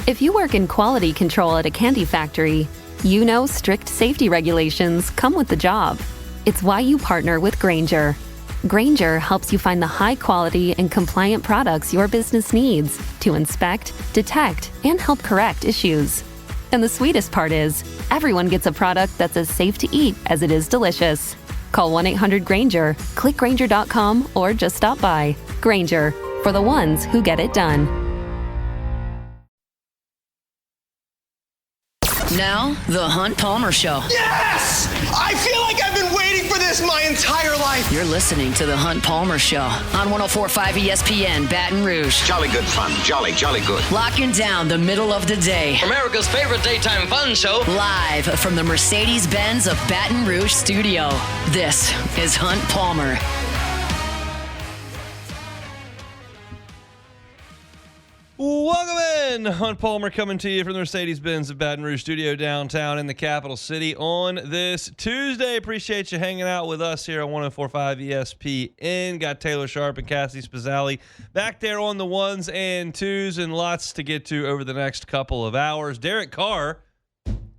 If you work in quality control at a candy factory, you know strict safety regulations come with the job. It's why you partner with Grainger. Grainger helps you find the high-quality and compliant products your business needs to inspect, detect, and help correct issues. And the sweetest part is, everyone gets a product that's as safe to eat as it is delicious. Call 1-800-GRAINGER, click Grainger.com, or just stop by. Grainger, for the ones who get it done. Now, the Hunt Palmer Show. Yes! I feel like I've been waiting for this my entire life. You're listening to the Hunt Palmer Show on 104.5 ESPN Baton Rouge. Jolly good fun. Jolly good. Locking down the middle of the day. America's favorite daytime fun show. Live from the Mercedes-Benz of Baton Rouge studio. This is Hunt Palmer. Welcome in. Hunt Palmer coming to you from the Mercedes-Benz of Baton Rouge studio downtown in the capital city on this Tuesday. Appreciate you hanging out with us here on 104.5 ESPN. Got Taylor Sharp and Cassie Spazzali back there on the ones and twos, and lots to get to over the next couple of hours. Derek Carr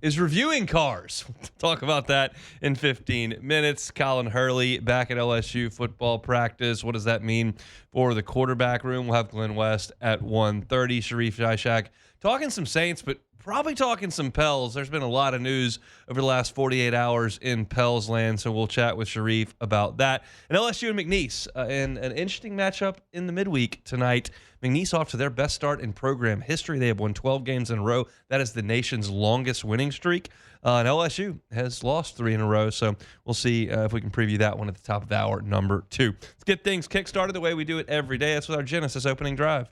is reviewing cars. We'll talk about that in 15 minutes. Colin Hurley back at LSU football practice. What does that mean for the quarterback room? We'll have Glenn West at 1:30. Sharif Jaishak talking some Saints, but probably talking some Pels. There's been a lot of news over the last 48 hours in Pels land, so we'll chat with Sharif about that. And LSU and McNeese in an interesting matchup in the midweek tonight. McNeese off to their best start in program history. They have won 12 games in a row. That is the nation's longest winning streak. And LSU has lost 3 in a row. So we'll see if we can preview that one at the top of hour number 2. Let's get things kick-started the way we do it every day. That's with our Genesis opening drive.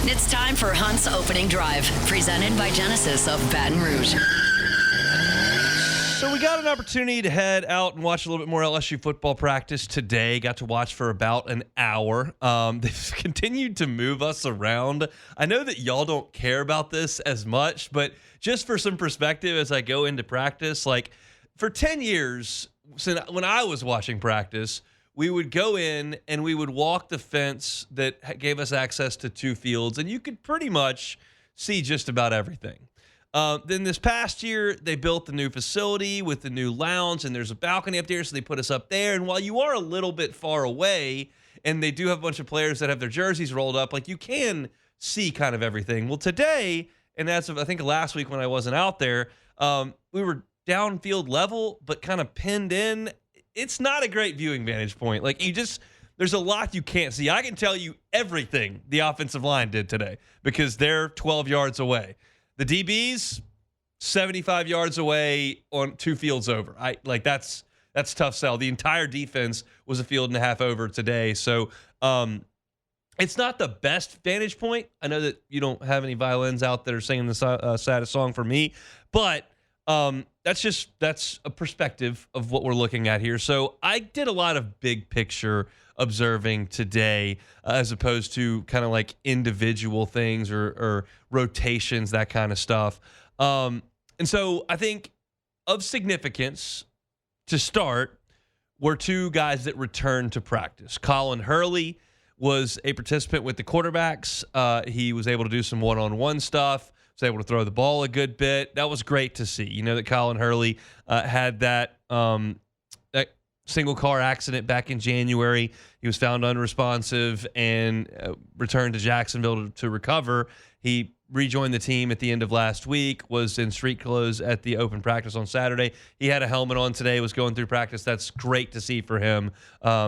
It's time for Hunt's Opening Drive, presented by Genesis of Baton Rouge. So we got an opportunity to head out and watch a little bit more LSU football practice today. Got to watch for about an hour. They've continued to move us around. I know that y'all don't care about this as much, but just for some perspective as I go into practice, like for 10 years, when I was watching practice, we would go in and we would walk the fence that gave us access to 2 fields, and you could pretty much see just about everything. Then this past year, they built the new facility with the new lounge, and there's a balcony up there, so they put us up there. And while you are a little bit far away, and they do have a bunch of players that have their jerseys rolled up, like you can see kind of everything. Well, today, and as of I think last week when I wasn't out there, we were downfield level, but kind of pinned in. It's not a great viewing vantage point. Like there's a lot you can't see. I can tell you everything the offensive line did today because they're 12 yards away. The DBs, 75 yards away on 2 fields over. That's tough sell. The entire defense was a field and a half over today. So it's not the best vantage point. I know that you don't have any violins out there singing the saddest song for me, but that's a perspective of what we're looking at here. So I did a lot of big picture observing today as opposed to kind of like individual things or rotations, that kind of stuff. And so I think of significance to start were 2 guys that returned to practice. Colin Hurley was a participant with the quarterbacks. He was able to do some one-on-one stuff, was able to throw the ball a good bit. That was great to see. You know that Colin Hurley had that single car accident back in January. He was found unresponsive and returned to Jacksonville to recover. He rejoined the team at the end of last week, was in street clothes at the open practice on Saturday. He had a helmet on today, was going through practice. That's great to see for him,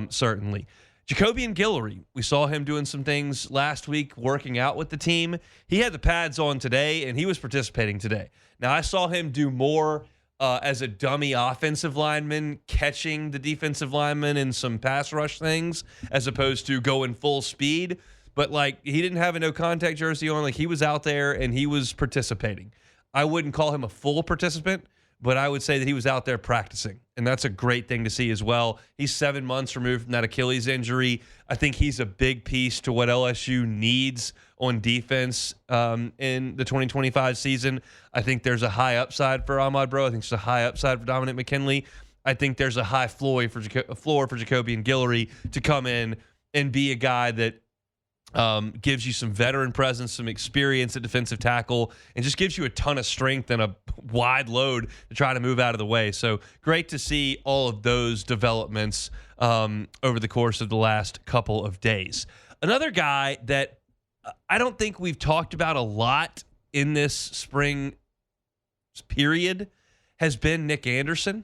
certainly. Jacobian Guillory, we saw him doing some things last week, working out with the team. He had the pads on today, and he was participating today. Now, I saw him do more as a dummy offensive lineman, catching the defensive lineman in some pass rush things, as opposed to going full speed. But, he didn't have a no-contact jersey on. He was out there, and he was participating. I wouldn't call him a full participant, but I would say that he was out there practicing, and that's a great thing to see as well. He's 7 months removed from that Achilles injury. I think he's a big piece to what LSU needs on defense in the 2025 season. I think there's a high upside for Ahmad Bro. I think there's a high upside for Dominic McKinley. I think there's a high floor for Jacobian Guillory to come in and be a guy that Gives you some veteran presence, some experience at defensive tackle, and just gives you a ton of strength and a wide load to try to move out of the way. So great to see all of those developments over the course of the last couple of days. Another guy that I don't think we've talked about a lot in this spring period has been Nick Anderson.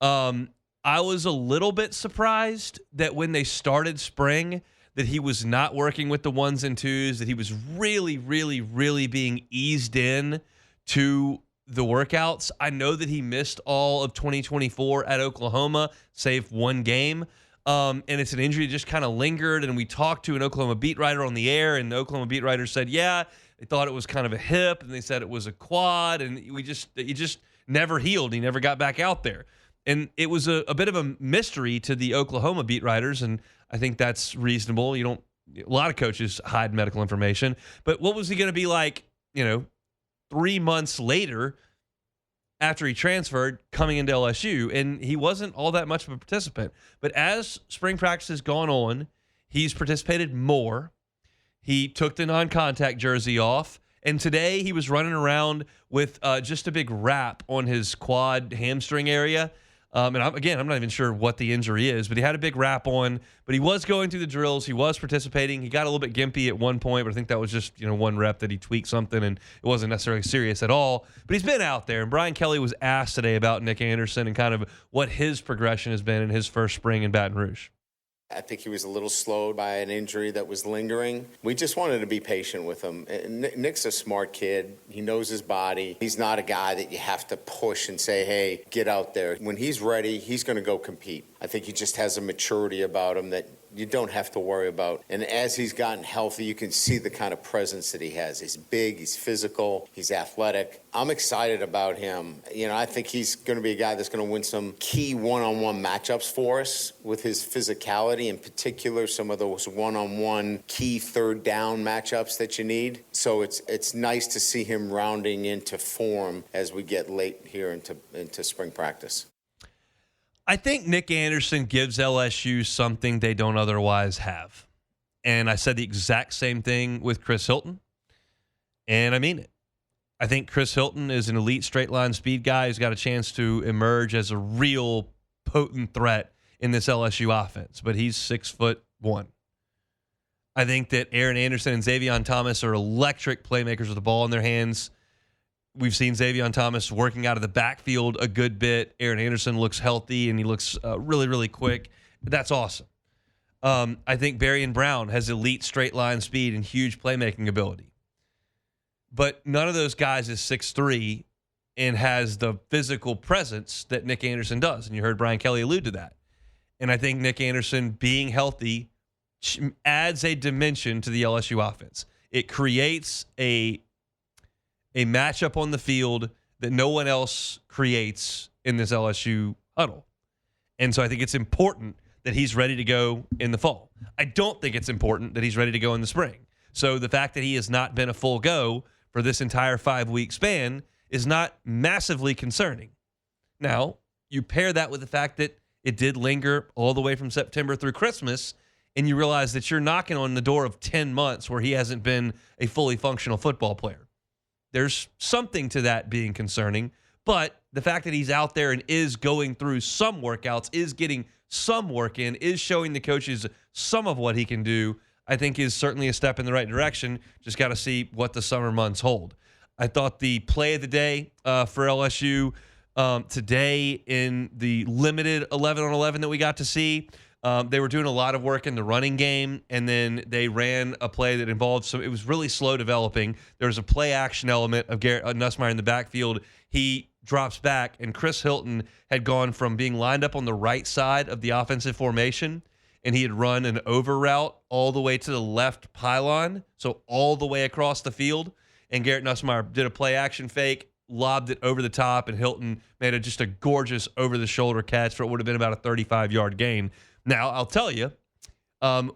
I was a little bit surprised that when they started spring that he was not working with the ones and twos, that he was really, really, really being eased in to the workouts. I know that he missed all of 2024 at Oklahoma, save one game. And it's an injury that just kind of lingered. And we talked to an Oklahoma beat writer on the air, and the Oklahoma beat writer said, yeah, they thought it was kind of a hip, and they said it was a quad, and he just never healed. He never got back out there. And it was a bit of a mystery to the Oklahoma beat writers, and I think that's reasonable. A lot of coaches hide medical information. But what was he going to be like, 3 months later after he transferred coming into LSU? And he wasn't all that much of a participant. But as spring practice has gone on, he's participated more. He took the non-contact jersey off. And today he was running around with just a big wrap on his quad hamstring area. And I'm not even sure what the injury is, but he had a big wrap on. But he was going through the drills. He was participating. He got a little bit gimpy at one point, but I think that was just one rep that he tweaked something, and it wasn't necessarily serious at all. But he's been out there. And Brian Kelly was asked today about Nick Anderson and kind of what his progression has been in his first spring in Baton Rouge. I think he was a little slowed by an injury that was lingering. We just wanted to be patient with him. Nick's a smart kid. He knows his body. He's not a guy that you have to push and say, hey, get out there. When he's ready, he's going to go compete. I think he just has a maturity about him that you don't have to worry about. And as he's gotten healthy, you can see the kind of presence that he has. He's big, he's physical, he's athletic. I'm excited about him. I think he's going to be a guy that's going to win some key one-on-one matchups for us with his physicality, in particular some of those one-on-one key third down matchups that you need. So it's nice to see him rounding into form as we get late here into spring practice. I think Nick Anderson gives LSU something they don't otherwise have. And I said the exact same thing with Chris Hilton, and I mean it. I think Chris Hilton is an elite straight line speed guy who's got a chance to emerge as a real potent threat in this LSU offense, but he's 6'1". I think that Aaron Anderson and Xavion Thomas are electric playmakers with the ball in their hands. We've seen Xavion Thomas working out of the backfield a good bit. Aaron Anderson looks healthy, and he looks really, really quick. That's awesome. I think Berrien Brown has elite straight line speed and huge playmaking ability. But none of those guys is 6'3" and has the physical presence that Nick Anderson does. And you heard Brian Kelly allude to that. And I think Nick Anderson being healthy adds a dimension to the LSU offense. It creates a matchup on the field that no one else creates in this LSU huddle. And so I think it's important that he's ready to go in the fall. I don't think it's important that he's ready to go in the spring. So the fact that he has not been a full go for this entire 5-week span is not massively concerning. Now, you pair that with the fact that it did linger all the way from September through Christmas, and you realize that you're knocking on the door of 10 months where he hasn't been a fully functional football player. There's something to that being concerning, but the fact that he's out there and is going through some workouts, is getting some work in, is showing the coaches some of what he can do, I think is certainly a step in the right direction. Just got to see what the summer months hold. I thought the play of the day for LSU today in the limited 11-on-11 that we got to see, they were doing a lot of work in the running game, and then they ran a play that involved it was really slow developing. There was a play action element of Garrett Nussmeier in the backfield. He drops back, and Chris Hilton had gone from being lined up on the right side of the offensive formation, and he had run an over route all the way to the left pylon, so all the way across the field. And Garrett Nussmeier did a play action fake, lobbed it over the top, and Hilton made just a gorgeous over-the-shoulder catch for what would have been about a 35-yard gain. Now, I'll tell you,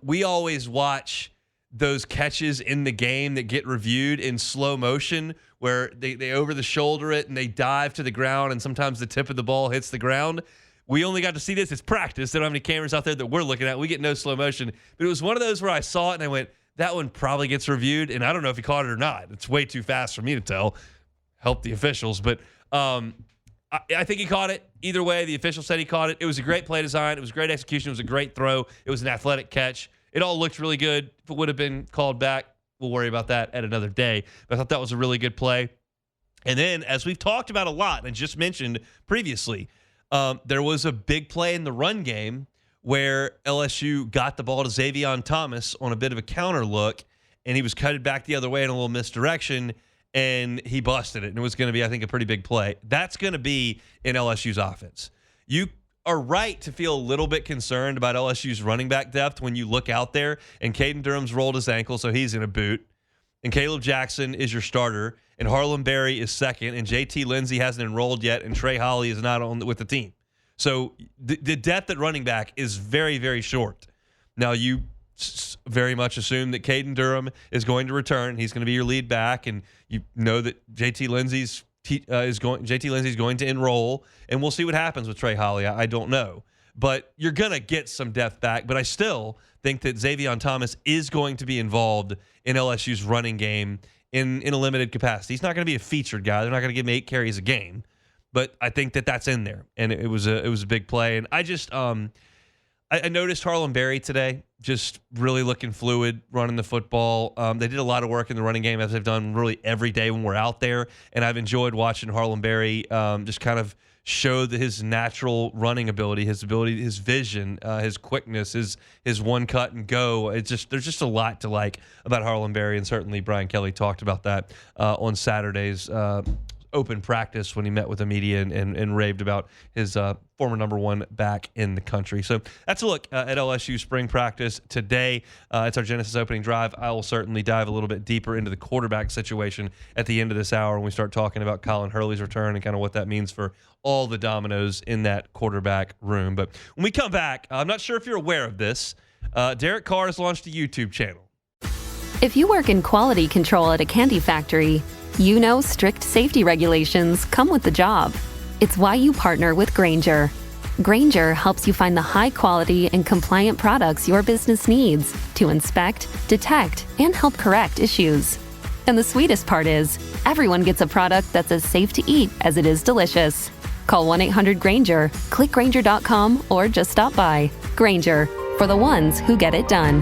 we always watch those catches in the game that get reviewed in slow motion where they over-the-shoulder it and they dive to the ground, and sometimes the tip of the ball hits the ground. We only got to see this. It's practice. They don't have any cameras out there that we're looking at. We get no slow motion. But it was one of those where I saw it and I went, that one probably gets reviewed, and I don't know if he caught it or not. It's way too fast for me to tell. Help the officials, but I think he caught it. Either way, the official said he caught it. It was a great play design. It was great execution. It was a great throw. It was an athletic catch. It all looked really good. If it would have been called back, we'll worry about that at another day. But I thought that was a really good play. And then, as we've talked about a lot and just mentioned previously, there was a big play in the run game where LSU got the ball to Xavion Thomas on a bit of a counter look, and he was cutted back the other way in a little misdirection, and he busted it. And it was going to be, I think, a pretty big play. That's going to be in LSU's offense. You are right to feel a little bit concerned about LSU's running back depth when you look out there, and Caden Durham's rolled his ankle, so he's in a boot. And Caleb Jackson is your starter, and Harlem Berry is second, and JT Lindsey hasn't enrolled yet, and Trey Holly is not on with the team. So the depth at running back is very, very short. Now, you very much assume that Caden Durham is going to return. He's going to be your lead back, and you know that JT Lindsey's going to enroll, and we'll see what happens with Trey Holly. I don't know. But you're going to get some depth back, but I still think that Xavion Thomas is going to be involved in LSU's running game in a limited capacity. He's not going to be a featured guy. They're not going to give him 8 carries a game, but I think that that's in there, and it was a big play. And I just I noticed Harlem Berry today, just really looking fluid, running the football. They did a lot of work in the running game, as they've done really every day when we're out there, and I've enjoyed watching Harlem Berry just kind of show his natural running ability, his vision, his quickness, his one cut and go. There's just a lot to like about Harlem Berry, and certainly Brian Kelly talked about that on Saturday's open practice when he met with the media and raved about his former number 1 back in the country. So that's a look at LSU spring practice today. It's our Genesis opening drive. I will certainly dive a little bit deeper into the quarterback situation at the end of this hour when we start talking about Colin Hurley's return and kind of what that means for all the dominoes in that quarterback room. But when we come back, I'm not sure if you're aware of this. Derek Carr has launched a YouTube channel. If you work in quality control at a candy factory, you know strict safety regulations come with the job. It's why you partner with Grainger. Grainger helps you find the high quality and compliant products your business needs to inspect, detect, and help correct issues. And the sweetest part is, everyone gets a product that's as safe to eat as it is delicious. Call 1-800-GRAINGER, click Grainger.com, or just stop by. Grainger, for the ones who get it done.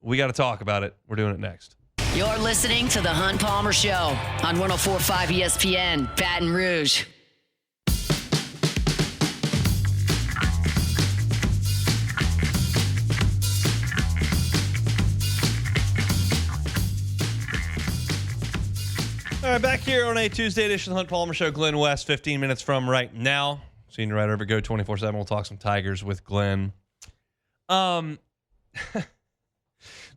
We got to talk about it. We're doing it next. You're listening to The Hunt Palmer Show on 104.5 ESPN, Baton Rouge. All right, back here on a Tuesday edition of the Hunt Palmer Show. Glenn West, 15 minutes from right now. Senior writer over at Go 24/7. We'll talk some Tigers with Glenn.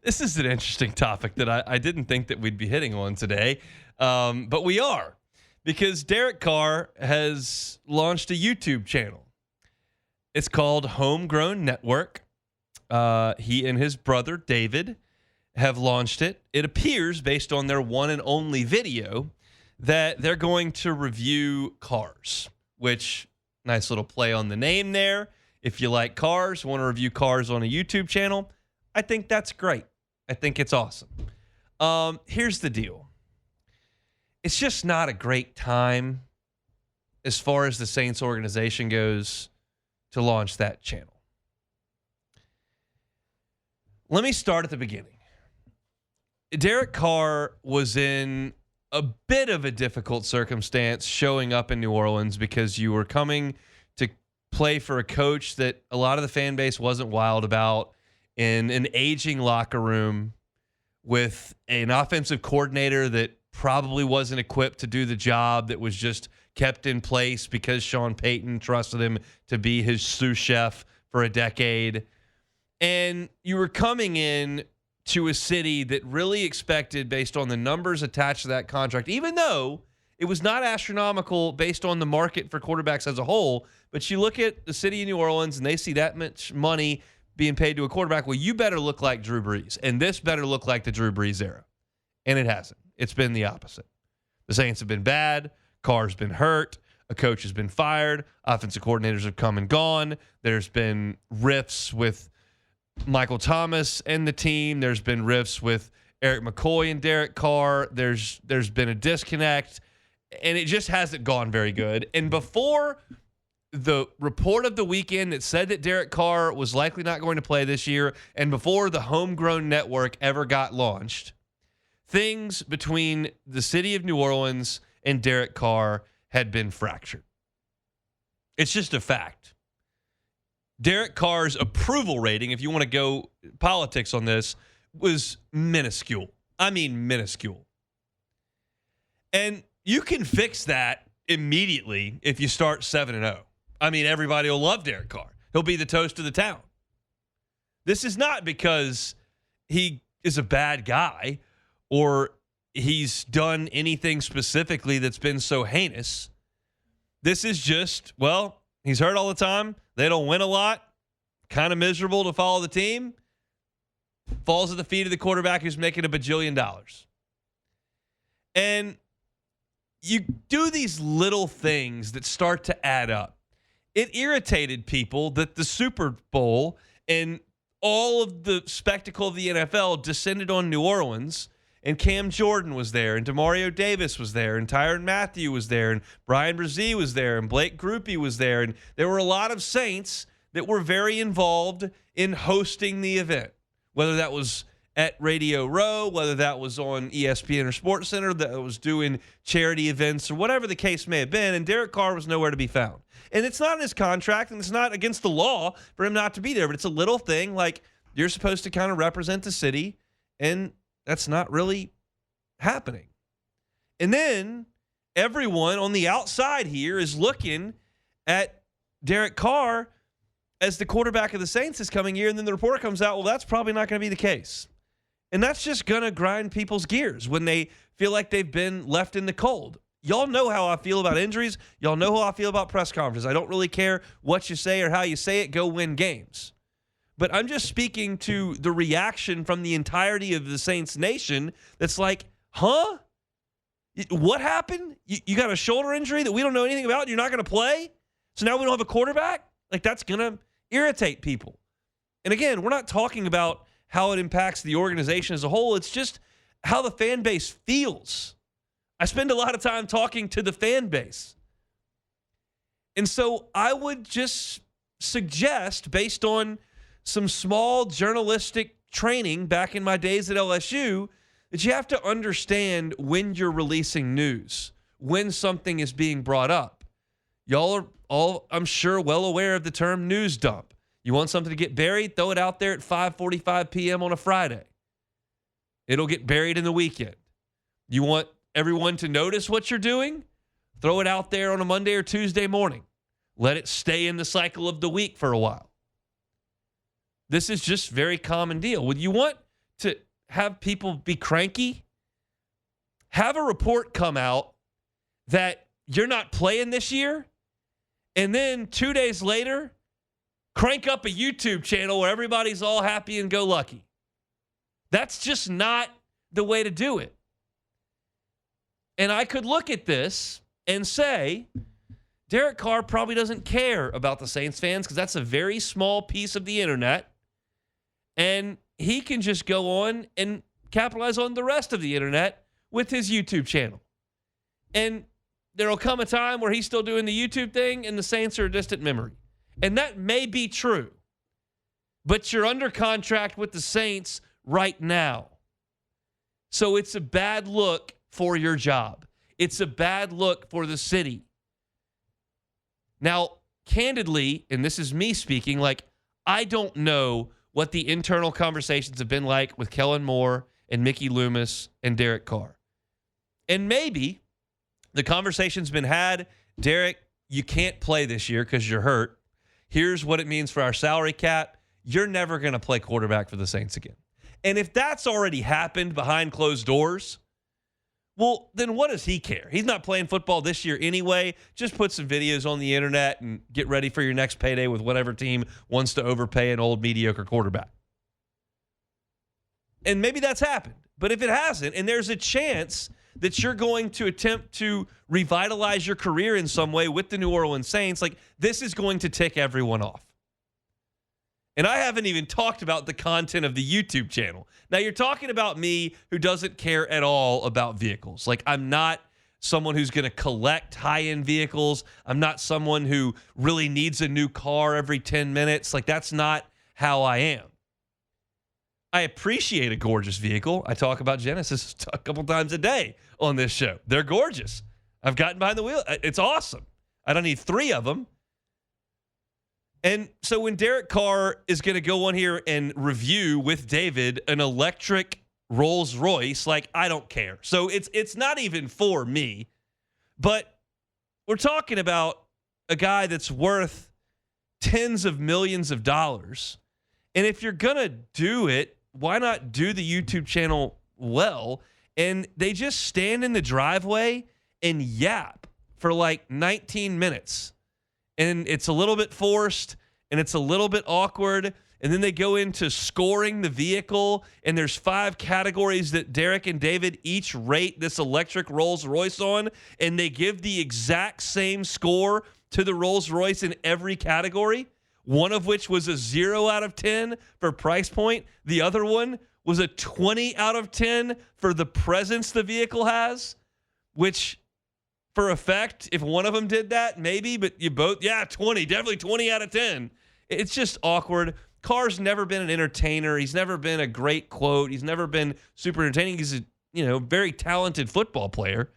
This is an interesting topic that I didn't think that we'd be hitting on today, but we are, because Derek Carr has launched a YouTube channel. It's called Homegrown Network. He and his brother, David, have launched it. It appears, based on their one and only video, that they're going to review cars, which, nice little play on the name there. If you like cars, want to review cars on a YouTube channel, I think that's great. I think it's awesome. Here's the deal. It's just not a great time as far as the Saints organization goes to launch that channel. Let me start at the beginning. Derek Carr was in a bit of a difficult circumstance showing up in New Orleans because you were coming to play for a coach that a lot of the fan base wasn't wild about, in an aging locker room with an offensive coordinator that probably wasn't equipped to do the job, that was just kept in place because Sean Payton trusted him to be his sous chef for a decade. And you were coming in to a city that really expected, based on the numbers attached to that contract, even though it was not astronomical based on the market for quarterbacks as a whole, but you look at the city of New Orleans and they see that much money being paid to a quarterback. Well, you better look like Drew Brees, and this better look like the Drew Brees era. And it hasn't. It's been the opposite. The Saints have been bad. Carr's been hurt. A coach has been fired. Offensive coordinators have come and gone. There's been rifts with Michael Thomas and the team. There's been rifts with Eric McCoy and Derek Carr. There's been a disconnect, and it just hasn't gone very good. And before the report of the weekend that said that Derek Carr was likely not going to play this year, and before the homegrown network ever got launched, things between the city of New Orleans and Derek Carr had been fractured. It's just a fact. Derek Carr's approval rating, if you want to go politics on this, was minuscule. I mean, minuscule. And you can fix that immediately if you start 7-0. I mean, everybody will love Derek Carr. He'll be the toast of the town. This is not because he is a bad guy or he's done anything specifically that's been so heinous. This is just, well, he's hurt all the time. They don't win a lot. Kind of miserable to follow the team. Falls at the feet of the quarterback who's making $1 bajillion. And you do these little things that start to add up. It irritated people that the Super Bowl and all of the spectacle of the NFL descended on New Orleans, and Cam Jordan was there, and Demario Davis was there, and Tyrann Mathieu was there, and Brian Brzee was there, and Blake Grupe was there, and there were a lot of Saints that were very involved in hosting the event, whether that was at Radio Row, whether that was on ESPN or Sports Center, that was doing charity events or whatever the case may have been, and Derek Carr was nowhere to be found. And it's not in his contract, and it's not against the law for him not to be there, but it's a little thing like you're supposed to kind of represent the city, and that's not really happening. And then everyone on the outside here is looking at Derek Carr as the quarterback of the Saints this coming year, and then the report comes out, well, that's probably not going to be the case. And that's just going to grind people's gears when they feel like they've been left in the cold. Y'all know how I feel about injuries. Y'all know how I feel about press conferences. I don't really care what you say or how you say it. Go win games. But I'm just speaking to the reaction from the entirety of the Saints nation that's like, huh? What happened? You got a shoulder injury that we don't know anything about and you're not going to play? So now we don't have a quarterback? Like, that's going to irritate people. And again, we're not talking about how it impacts the organization as a whole. It's just how the fan base feels. I spend a lot of time talking to the fan base. And so I would just suggest, based on some small journalistic training back in my days at LSU, that you have to understand when you're releasing news, when something is being brought up. Y'all are all, I'm sure, well aware of the term news dump. You want something to get buried? Throw it out there at 5:45 p.m. on a Friday. It'll get buried in the weekend. You want everyone to notice what you're doing? Throw it out there on a Monday or Tuesday morning. Let it stay in the cycle of the week for a while. This is just a very common deal. Would you want to have people be cranky? Have a report come out that you're not playing this year, and then 2 days later, crank up a YouTube channel where everybody's all happy and go lucky. That's just not the way to do it. And I could look at this and say, Derek Carr probably doesn't care about the Saints fans because that's a very small piece of the internet. And he can just go on and capitalize on the rest of the internet with his YouTube channel. And there will come a time where he's still doing the YouTube thing and the Saints are a distant memory. And that may be true. But you're under contract with the Saints right now. So it's a bad look for your job. It's a bad look for the city. Now, candidly, and this is me speaking, like, I don't know what the internal conversations have been like with Kellen Moore and Mickey Loomis and Derek Carr. And maybe the conversation's been had, Derek, you can't play this year because you're hurt. Here's what it means for our salary cap. You're never going to play quarterback for the Saints again. And if that's already happened behind closed doors, well, then what does he care? He's not playing football this year anyway. Just put some videos on the internet and get ready for your next payday with whatever team wants to overpay an old mediocre quarterback. And maybe that's happened. But if it hasn't, and there's a chance that you're going to attempt to revitalize your career in some way with the New Orleans Saints, like, this is going to tick everyone off. And I haven't even talked about the content of the YouTube channel. Now, you're talking about me who doesn't care at all about vehicles. Like, I'm not someone who's going to collect high-end vehicles. I'm not someone who really needs a new car every 10 minutes. Like, that's not how I am. I appreciate a gorgeous vehicle. I talk about Genesis a couple times a day on this show. They're gorgeous. I've gotten behind the wheel. It's awesome. I don't need 3 of them. And so when Derek Carr is going to go on here and review with David an electric Rolls Royce, like, I don't care. So it's not even for me. But we're talking about a guy that's worth tens of millions of dollars. And if you're going to do it, why not do the YouTube channel well? And they just stand in the driveway and yap for like 19 minutes. And it's a little bit forced and it's a little bit awkward. And then they go into scoring the vehicle. And there's 5 categories that Derek and David each rate this electric Rolls Royce on. And they give the exact same score to the Rolls Royce in every category. One of which was a 0 out of 10 for price point. The other one was a 20 out of 10 for the presence the vehicle has, which for effect, if one of them did that, maybe, but you both, 20, definitely 20 out of 10. It's just awkward. Carr's never been an entertainer. He's never been a great quote. He's never been super entertaining. He's a, very talented football player,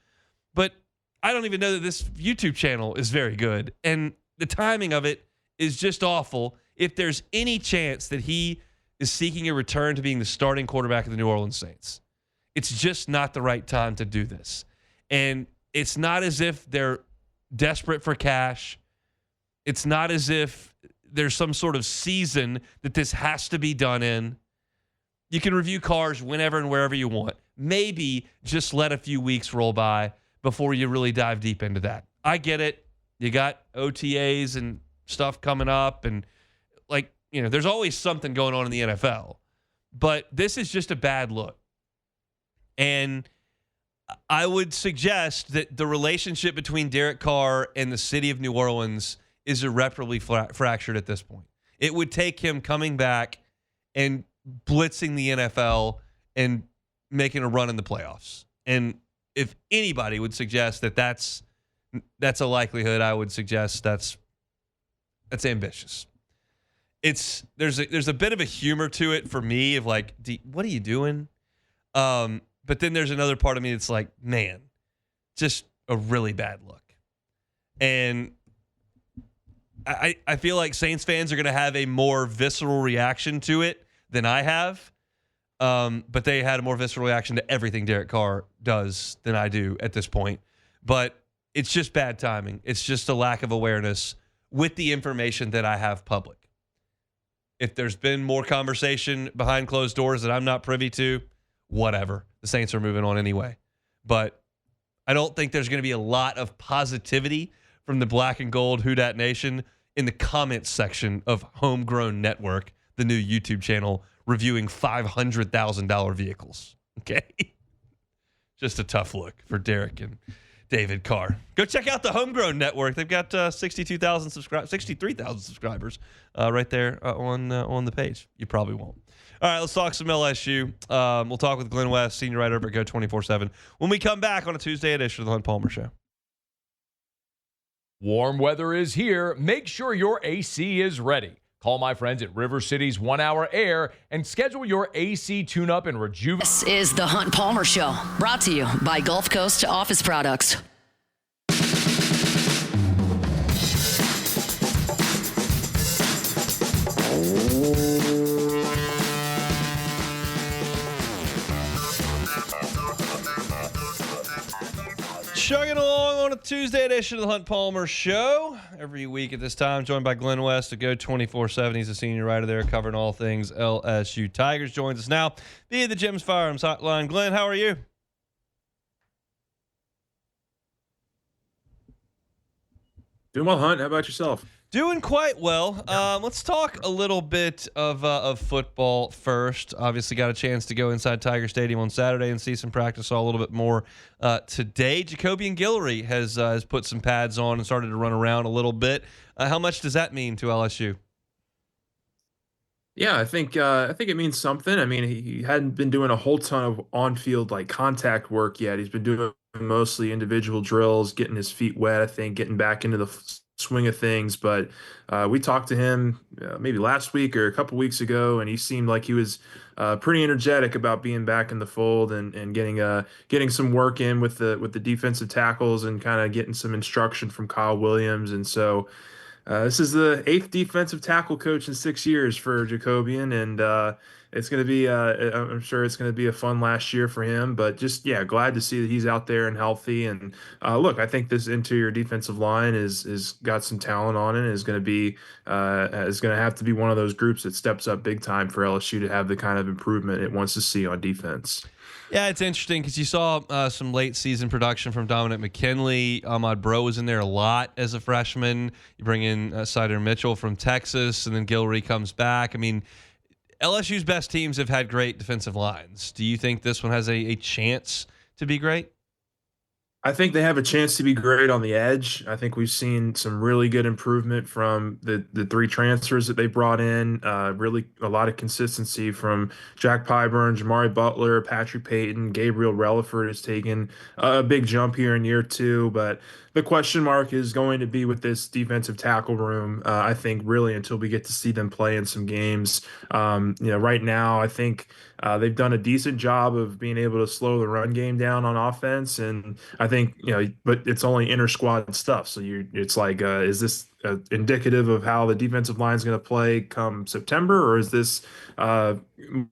but I don't even know that this YouTube channel is very good. And the timing of it is just awful. If there's any chance that he is seeking a return to being the starting quarterback of the New Orleans Saints, it's just not the right time to do this. And it's not as if they're desperate for cash. It's not as if there's some sort of season that this has to be done in. You can review cars whenever and wherever you want. Maybe just let a few weeks roll by before you really dive deep into that. I get it. You got OTAs and stuff coming up, and there's always something going on in the NFL, but this is just a bad look. And I would suggest that the relationship between Derek Carr and the city of New Orleans is irreparably fractured at this point. It would take him coming back and blitzing the NFL and making a run in the playoffs. And if anybody would suggest that that's a likelihood, I would suggest that's ambitious. There's a bit of a humor to it for me of like, what are you doing? But then there's another part of me that's like, man, just a really bad look. And I feel like Saints fans are going to have a more visceral reaction to it than I have. But they had a more visceral reaction to everything Derek Carr does than I do at this point. But it's just bad timing. It's just a lack of awareness with the information that I have public. If there's been more conversation behind closed doors that I'm not privy to, whatever. The Saints are moving on anyway. But I don't think there's going to be a lot of positivity from the Black and Gold Who Dat Nation in the comments section of Homegrown Network, the new YouTube channel reviewing $500,000 vehicles. Okay? Just a tough look for Derek and David Carr. Go check out the Homegrown Network. They've got 63,000 subscribers right there on the page. You probably won't. All right, let's talk some LSU. We'll talk with Glenn West, senior writer over at Go247, when we come back on a Tuesday edition of the Hunt Palmer Show. Warm weather is here. Make sure your AC is ready. Call my friends at River City's 1 Hour Air and schedule your AC tune-up and rejuvenation. This is the Hunt Palmer Show, brought to you by Gulf Coast Office Products. Chugging along on a Tuesday edition of the Hunt Palmer Show. Every week at this time, joined by Glenn West of Go247. He's a senior writer there covering all things LSU Tigers. Joins us now via the Gems Firearms Hotline. Glenn, how are you? Doing well, Hunt. How about yourself? Doing quite well. Let's talk a little bit of football first. Obviously got a chance to go inside Tiger Stadium on Saturday and see some practice. Saw a little bit more today. Jacobian Guillory has put some pads on and started to run around a little bit. How much does that mean to LSU? Yeah, I think it means something. I mean, he hadn't been doing a whole ton of on-field like contact work yet. He's been doing mostly individual drills, getting his feet wet, I think, getting back into the swing of things. But we talked to him maybe last week or a couple weeks ago, and he seemed like he was pretty energetic about being back in the fold and getting some work in with the defensive tackles and kind of getting some instruction from Kyle Williams. And so. This is the eighth defensive tackle coach in 6 years for Jacobian, and it's going to be, I'm sure it's going to be a fun last year for him. But just, yeah, glad to see that he's out there and healthy. And look, I think this interior defensive line is got some talent on it. Is going to have to be one of those groups that steps up big time for LSU to have the kind of improvement it wants to see on defense. Yeah, it's interesting because you saw some late season production from Dominic McKinley. Ahmad Bro was in there a lot as a freshman. You bring in Sider Mitchell from Texas, and then Guillory comes back. I mean, LSU's best teams have had great defensive lines. Do you think this one has a chance to be great? I think they have a chance to be great on the edge. I think we've seen some really good improvement from the three transfers that they brought in. Really a lot of consistency from Jack Pyburn, Jamari Butler, Patrick Payton, Gabriel Relaford has taken a big jump here in year two. But the question mark is going to be with this defensive tackle room. I think really until we get to see them play in some games. Right now I think they've done a decent job of being able to slow the run game down on offense, and I think but it's only inter squad stuff. So it's like, is this indicative of how the defensive line is going to play come September, or is this uh,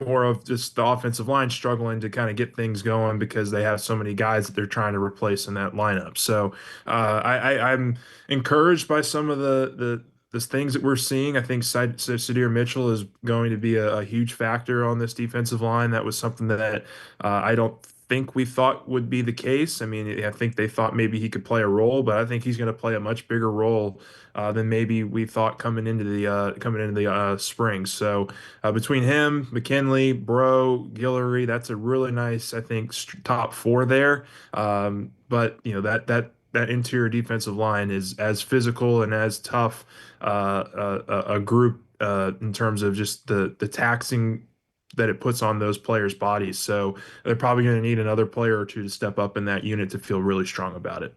more of just the offensive line struggling to kind of get things going because they have so many guys that they're trying to replace in that lineup? So I'm encouraged by some of the things that we're seeing. I think Sadir Mitchell is going to be a huge factor on this defensive line. That was something that I don't think we thought would be the case. I mean, I think they thought maybe he could play a role, but I think he's going to play a much bigger role than maybe we thought coming into the spring. So between him, McKinley, Bro, Guillory, that's a really nice, I think, top four there. But that interior defensive line is as physical and as tough a group in terms of just the taxing that it puts on those players' bodies. So they're probably going to need another player or two to step up in that unit to feel really strong about it.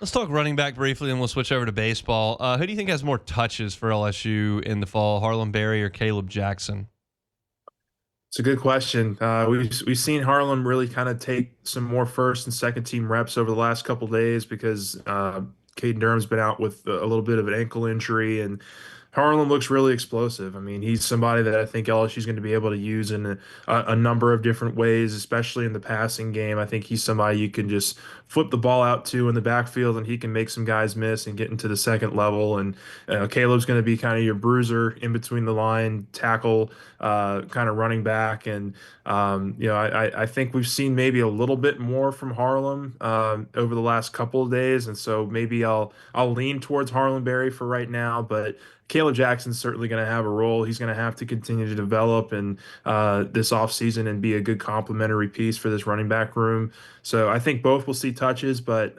Let's talk running back briefly, and we'll switch over to baseball. Who do you think has more touches for LSU in the fall, Harlem Berry or Caleb Jackson? It's a good question. We've seen Harlem really kind of take some more first and second team reps over the last couple days because Caden Durham's been out with a little bit of an ankle injury, and Harlem looks really explosive. I mean, he's somebody that I think LSU is going to be able to use in a number of different ways, especially in the passing game. I think he's somebody you can just flip the ball out to in the backfield, and he can make some guys miss and get into the second level. And Caleb's going to be kind of your bruiser in between the line, tackle, kind of running back. And I think we've seen maybe a little bit more from Harlem over the last couple of days, and so maybe I'll lean towards Harlem Berry for right now, but. Caleb Jackson's certainly going to have a role. He's going to have to continue to develop in this offseason and be a good complementary piece for this running back room. So I think both will see touches, but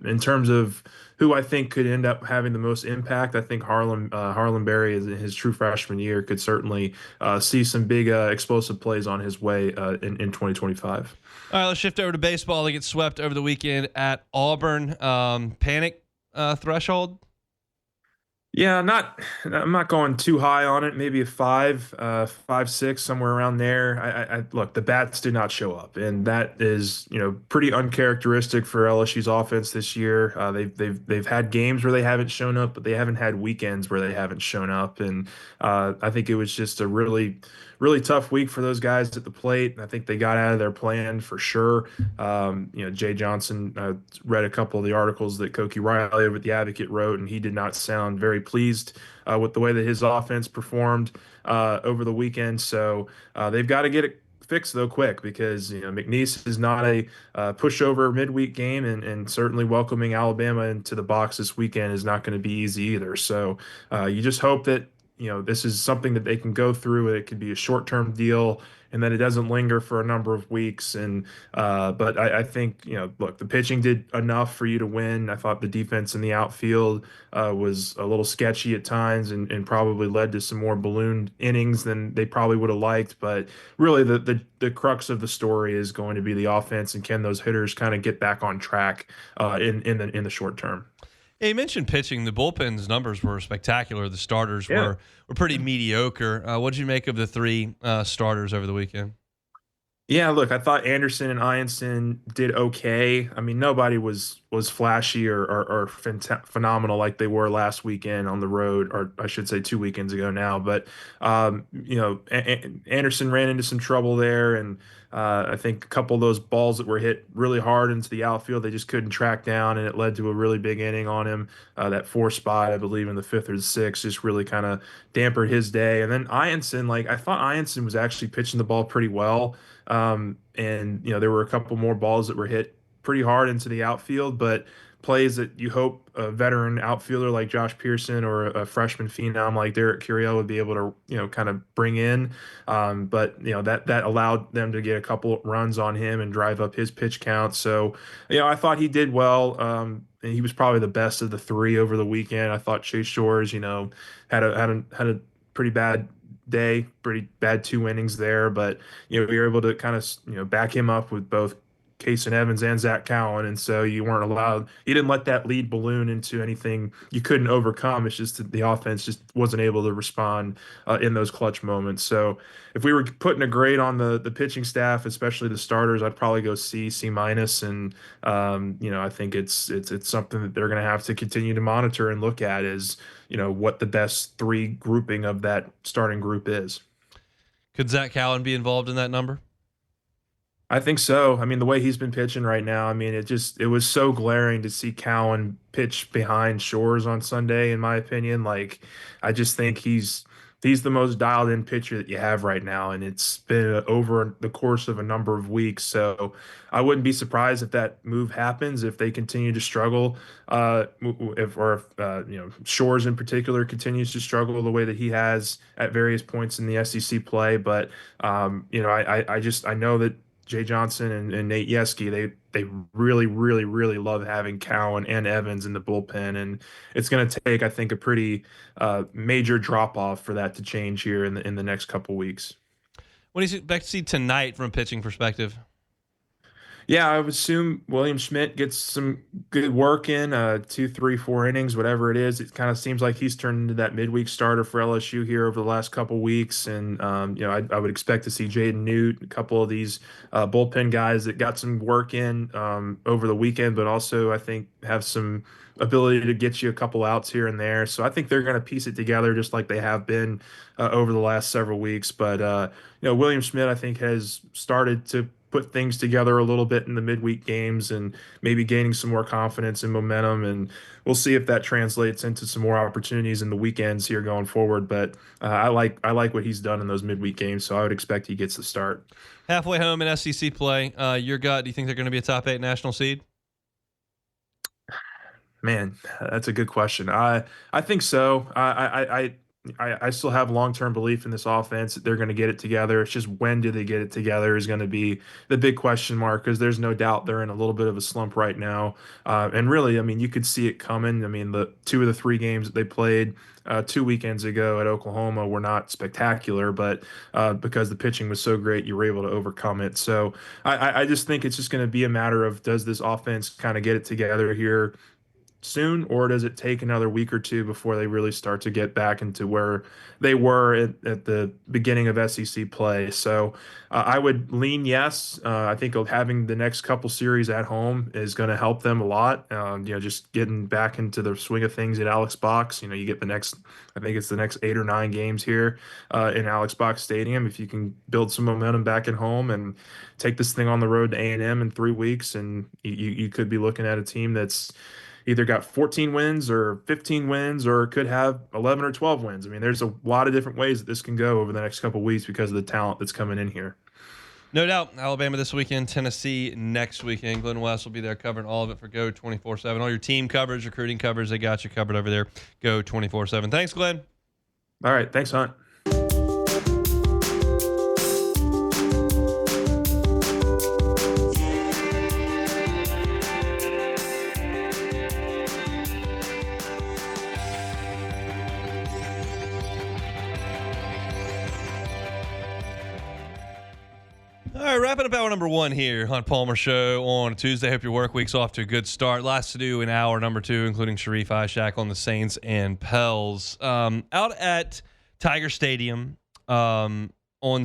in terms of who I think could end up having the most impact, I think Harlem Berry, in his true freshman year, could certainly see some big explosive plays on his way in 2025. All right, let's shift over to baseball. They get swept over the weekend at Auburn. Panic threshold? Yeah, I'm not going too high on it. Maybe a 5, 6, somewhere around there. I look, the bats did not show up, and that is pretty uncharacteristic for LSU's offense this year. They've had games where they haven't shown up, but they haven't had weekends where they haven't shown up, and I think it was just a really tough week for those guys at the plate. I think they got out of their plan for sure. Jay Johnson read a couple of the articles that Koki Riley over at the Advocate wrote, and he did not sound very pleased with the way that his offense performed over the weekend. So they've got to get it fixed though quick because McNeese is not a pushover midweek game, and certainly welcoming Alabama into the box this weekend is not going to be easy either. So you just hope that this is something that they can go through. It could be a short-term deal, and then it doesn't linger for a number of weeks. And but I think, look, the pitching did enough for you to win. I thought the defense in the outfield was a little sketchy at times, and probably led to some more ballooned innings than they probably would have liked. But really, the crux of the story is going to be the offense, and can those hitters kind of get back on track in the short term. Yeah, you mentioned pitching. The bullpen's numbers were spectacular. The starters were pretty mediocre. What did you make of the three starters over the weekend? Yeah, look, I thought Anderson and Ianson did okay. I mean, nobody was flashy or phenomenal like they were last weekend on the road, or I should say 2 weekends ago now. But Anderson ran into some trouble there, and I think a couple of those balls that were hit really hard into the outfield, they just couldn't track down, and it led to a really big inning on him. That 4th spot, I believe, in the 5th or the 6th, just really kind of dampened his day. And then Ianson, I thought Ianson was actually pitching the ball pretty well. And there were a couple more balls that were hit pretty hard into the outfield, but plays that you hope a veteran outfielder like Josh Pearson or a freshman phenom like Derek Curiel would be able to, kind of bring in. But that allowed them to get a couple runs on him and drive up his pitch count. So, I thought he did well. And he was probably the best of the three over the weekend. I thought Chase Shores, had a pretty bad day, pretty bad 2 innings there, but we were able to kind of back him up with both Kason Evans and Zach Cowan, and so you weren't allowed. You didn't let that lead balloon into anything you couldn't overcome. It's just that the offense just wasn't able to respond in those clutch moments. So if we were putting a grade on the pitching staff, especially the starters, I'd probably go C minus, and I think it's something that they're going to have to continue to monitor and look at is what the best 3 grouping of that starting group is. Could Zach Cowan be involved in that number? I think so. I mean, the way he's been pitching right now, I mean, it was so glaring to see Cowan pitch behind Shores on Sunday, in my opinion. I just think he's the most dialed in pitcher that you have right now, and it's been over the course of a number of weeks. So I wouldn't be surprised if that move happens, if they continue to struggle, if Shores in particular continues to struggle the way that he has at various points in the SEC play. But I know that Jay Johnson and Nate Yeske, they really, really, really love having Cowan and Evans in the bullpen, and it's going to take, I think, a pretty major drop off for that to change here in the next couple weeks. What do you expect to see tonight from a pitching perspective? Yeah, I would assume William Schmidt gets some good work in 2, 3, 4 innings, whatever it is. It kind of seems like he's turned into that midweek starter for LSU here over the last couple weeks. And, I would expect to see Jaden Newt, a couple of these bullpen guys that got some work in over the weekend, but also I think have some ability to get you a couple outs here and there. So I think they're going to piece it together just like they have been over the last several weeks. But, William Schmidt, I think, has started to put things together a little bit in the midweek games and maybe gaining some more confidence and momentum. And we'll see if that translates into some more opportunities in the weekends here going forward. But I like what he's done in those midweek games, so I would expect he gets the start. Halfway home in SEC play, your gut, do you think they're going to be a top 8 national seed? Man, that's a good question. I think so. I still have long-term belief in this offense that they're going to get it together. It's just when do they get it together is going to be the big question mark, because there's no doubt they're in a little bit of a slump right now. And really, I mean, you could see it coming. I mean, the 2 of the 3 games that they played 2 weekends ago at Oklahoma were not spectacular, but because the pitching was so great, you were able to overcome it. So I just think it's just going to be a matter of, does this offense kind of get it together here soon, or does it take another week or 2 before they really start to get back into where they were at the beginning of SEC play? So I would lean yes. I think having the next couple series at home is going to help them a lot. Just getting back into the swing of things at Alex Box. You get I think it's the next 8 or 9 games here in Alex Box Stadium. If you can build some momentum back at home and take this thing on the road to A&M in 3 weeks, and you could be looking at a team that's either got 14 wins or 15 wins, or could have 11 or 12 wins. I mean, there's a lot of different ways that this can go over the next couple of weeks because of the talent that's coming in here. No doubt. Alabama this weekend, Tennessee next weekend. Glenn West will be there covering all of it for Go 24/7. All your team coverage, recruiting coverage, they got you covered over there. Go 24/7. Thanks, Glenn. All right. Thanks, Hunt. All right, wrapping up hour number 1 here on Palmer Show on Tuesday. Hope your work week's off to a good start. Lots to do in hour number 2, including Sharif Ishak on the Saints and Pels. Out at Tiger Stadium on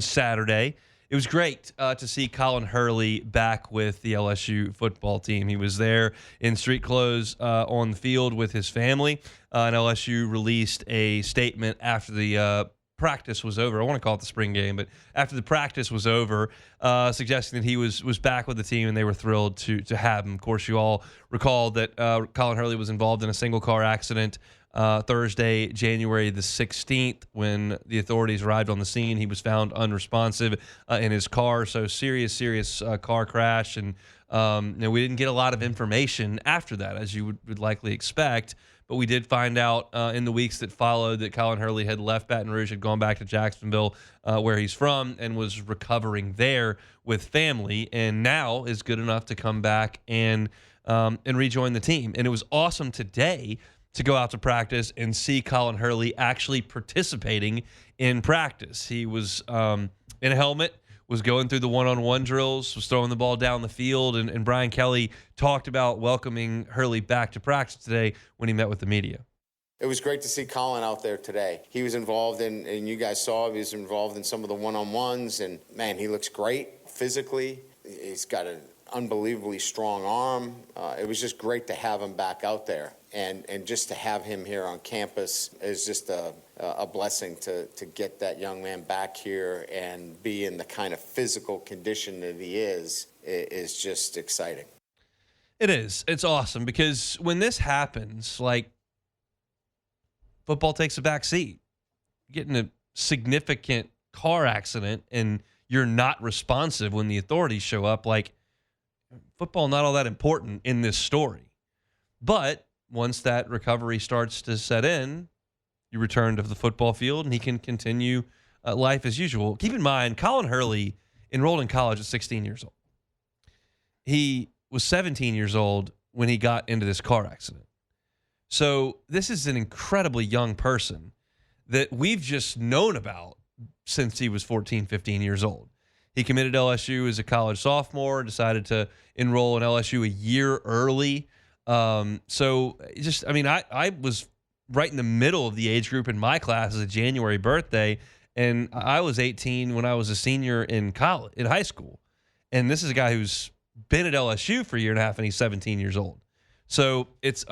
Saturday, it was great to see Colin Hurley back with the LSU football team. He was there in street clothes on the field with his family, and LSU released a statement after the practice was over. I want to call it the spring game, but after the practice was over, suggesting that he was back with the team and they were thrilled to have him. Of course, you all recall that Colin Hurley was involved in a single car accident Thursday, January the 16th, when the authorities arrived on the scene. He was found unresponsive in his car, so serious car crash. And we didn't get a lot of information after that, as you would likely expect. But we did find out in the weeks that followed that Colin Hurley had left Baton Rouge, had gone back to Jacksonville, where he's from, and was recovering there with family, and now is good enough to come back and rejoin the team. And it was awesome today to go out to practice and see Colin Hurley actually participating in practice. He was in a helmet, was going through the one-on-one drills, was throwing the ball down the field, and Brian Kelly talked about welcoming Hurley back to practice today when he met with the media. It was great to see Colin out there today. He was involved in, and you guys saw, he was involved in some of the one-on-ones, and man, he looks great physically. He's got an unbelievably strong arm. It was just great to have him back out there. And just to have him here on campus is just a blessing to get that young man back here and be in the kind of physical condition that he is just exciting. It is. It's awesome because when this happens, like, football takes a back seat. You get in a significant car accident and you're not responsive when the authorities show up. Like, football not all that important in this story. But once that recovery starts to set in, you return to the football field and he can continue life as usual. Keep in mind, Colin Hurley enrolled in college at 16 years old. He was 17 years old when he got into this car accident. So this is an incredibly young person that we've just known about since he was 14, 15 years old. He committed to LSU as a college sophomore, decided to enroll in LSU a year early. I was right in the middle of the age group in my class as a January birthday, and I was 18 when I was a senior in high school. And this is a guy who's been at LSU for a year and a half, and he's 17 years old. So it's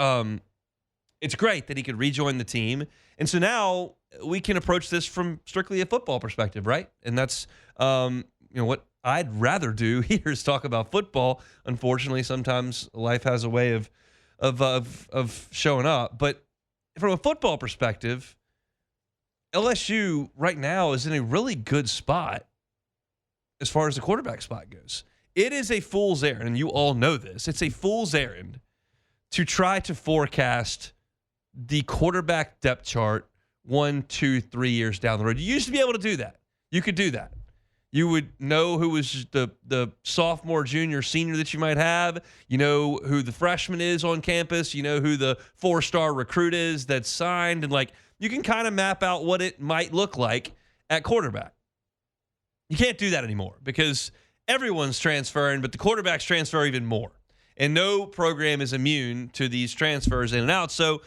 great that he could rejoin the team. And so now we can approach this from strictly a football perspective, right? And that's what I'd rather do here is talk about football. Unfortunately, sometimes life has a way of showing up. But from a football perspective, LSU right now is in a really good spot as far as the quarterback spot goes. It is a fool's errand, and you all know this. It's a fool's errand to try to forecast the quarterback depth chart 1, 2, 3 years down the road. You used to be able to do that. You could do that. You would know who was the sophomore, junior, senior that you might have. You know who the freshman is on campus. You know who the 4-star recruit is that's signed. And, you can kind of map out what it might look like at quarterback. You can't do that anymore because everyone's transferring, but the quarterbacks transfer even more. And no program is immune to these transfers in and out. So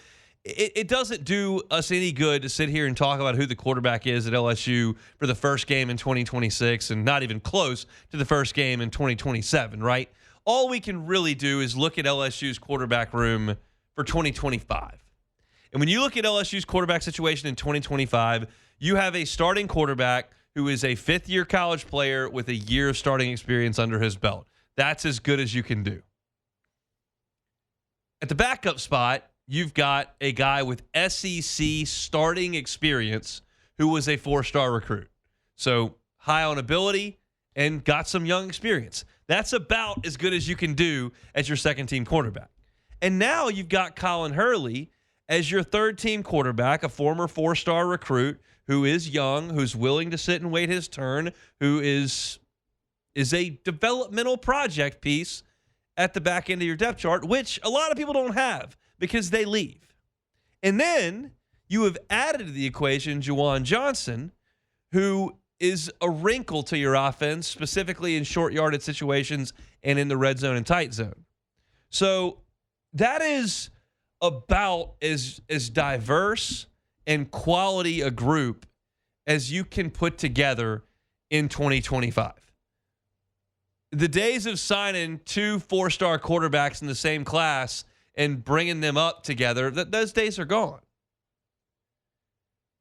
it doesn't do us any good to sit here and talk about who the quarterback is at LSU for the first game in 2026 and not even close to the first game in 2027, right? All we can really do is look at LSU's quarterback room for 2025. And when you look at LSU's quarterback situation in 2025, you have a starting quarterback who is a fifth-year college player with a year of starting experience under his belt. That's as good as you can do. At the backup spot, you've got a guy with SEC starting experience who was a 4-star recruit. So high on ability and got some young experience. That's about as good as you can do as your second-team quarterback. And now you've got Colin Hurley as your third-team quarterback, a former 4-star recruit who is young, who's willing to sit and wait his turn, who is a developmental project piece at the back end of your depth chart, which a lot of people don't have because they leave. And then you have added to the equation Juwan Johnson, who is a wrinkle to your offense, specifically in short yardage situations and in the red zone and tight zone. So that is about as diverse and quality a group as you can put together in 2025. The days of signing 2 4-star quarterbacks in the same class and bringing them up together, those days are gone.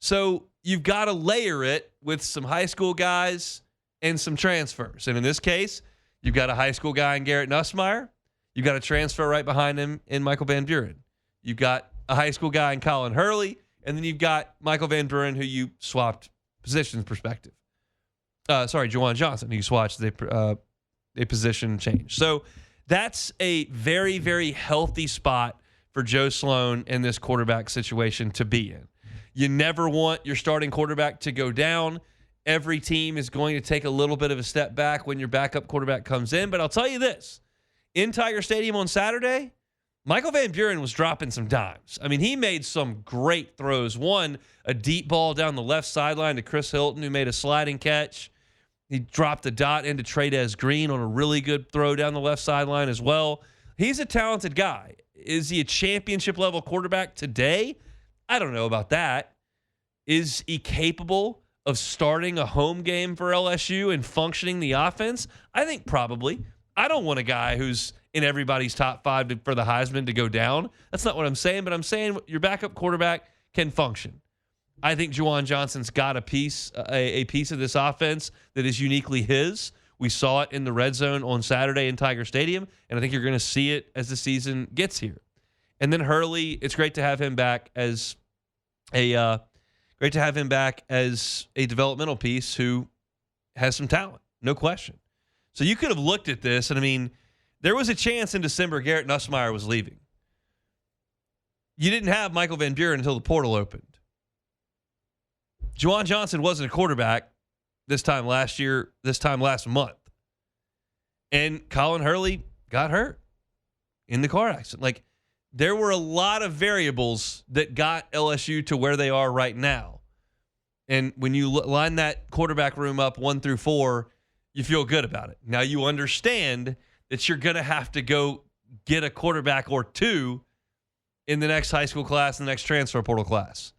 So you've got to layer it with some high school guys and some transfers. And in this case, you've got a high school guy in Garrett Nussmeier. You've got a transfer right behind him in Michael Van Buren. You've got a high school guy in Colin Hurley. And then you've got Michael Van Buren, who you swapped positions perspective. Juwan Johnson, who you swatched a position change. So that's a very, very healthy spot for Joe Sloan in this quarterback situation to be in. You never want your starting quarterback to go down. Every team is going to take a little bit of a step back when your backup quarterback comes in. But I'll tell you this, in Tiger Stadium on Saturday, Michael Van Buren was dropping some dimes. I mean, he made some great throws. One, a deep ball down the left sideline to Chris Hilton, who made a sliding catch. He dropped the dot into Trey'Dez Green on a really good throw down the left sideline as well. He's a talented guy. Is he a championship-level quarterback today? I don't know about that. Is he capable of starting a home game for LSU and functioning the offense? I think probably. I don't want a guy who's in everybody's top 5 for the Heisman to go down. That's not what I'm saying, but I'm saying your backup quarterback can function. I think Juwan Johnson's got a piece of this offense that is uniquely his. We saw it in the red zone on Saturday in Tiger Stadium, and I think you're going to see it as the season gets here. And then Hurley, it's great to have him back as a developmental piece who has some talent, no question. So you could have looked at this, and I mean, there was a chance in December Garrett Nussmeier was leaving. You didn't have Michael Van Buren until the portal opened. Juwan Johnson wasn't a quarterback this time last month. And Colin Hurley got hurt in the car accident. Like, there were a lot of variables that got LSU to where they are right now. And when you line that quarterback room up 1 through 4, you feel good about it. Now you understand that you're going to have to go get a quarterback or two in the next high school class, the next transfer portal class.